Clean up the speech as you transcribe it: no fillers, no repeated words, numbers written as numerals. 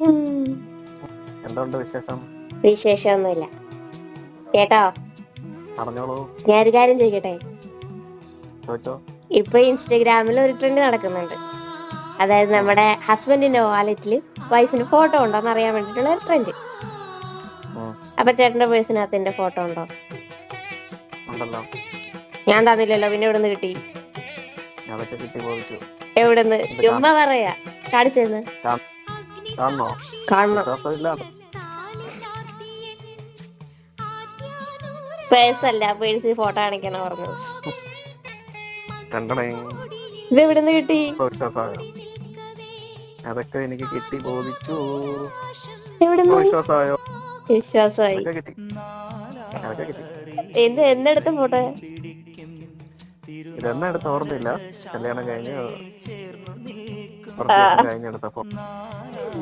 ഉം. എന്തുണ്ട് വിശേഷം? വിശേഷമൊന്നുമില്ല കേട്ടോ. പറഞ്ഞോളൂ. ഞാനൊരു കാര്യം ചോദിക്കട്ടെ? ചോദിച്ചോ. ഇപ്പൊ ഇൻസ്റ്റഗ്രാമിൽ ഒരു ട്രെൻഡ് നടക്കുന്നുണ്ട്. അതായത് ഉം, നമ്മുടെ ഹസ്ബൻഡിന്റെ വാലറ്റില് വൈഫിന് ഫോട്ടോ ഉണ്ടോന്ന് അറിയാൻ വേണ്ടിട്ടുള്ള ഒരു ട്രെൻഡ്. ഉം, അപ്പൊ ചേട്ടന്റെ പേഴ്സിനകത്ത് എന്റെ ഫോട്ടോ ഉണ്ടോ? ഉണ്ടല്ലോ. ഞാൻ തന്നില്ലല്ലോ, പിന്നെ എവിടുന്ന് കിട്ടി? അതൊക്കെ കിട്ടി ബോധിച്ചു. എവിടുന്ന്? എന്ത് ചുമ്മാ പറയാ. കാണിച്ചെന്ന്. കാണണോ? കാണണം. വിശ്വാസമില്ല. പേഴ്സല്ല, പേഴ്സിൽ ഫോട്ടോ കാണിക്കാനാ പറഞ്ഞത്. കണ്ടണേ. ഇത് എവിടുന്ന് കിട്ടി? ഇപ്പൊ വിശ്വാസമായോ? അതൊക്കെ എനിക്ക് കിട്ടി ബോധിച്ചു. ഇപ്പൊ എവിടുന്ന്? വിശ്വാസമായോ? വിശ്വാസമായി. അതൊക്കെ കിട്ടി. അതൊക്കെ കിട്ടി. എന്തെടുത്ത ഫോട്ടോ? ഇതെന്നാ എടുത്ത ഓർമ്മയില്ല. കല്യാണം കഴിഞ്ഞ് കുറച്ച് ദിവസം കഴിഞ്ഞ് എടുത്ത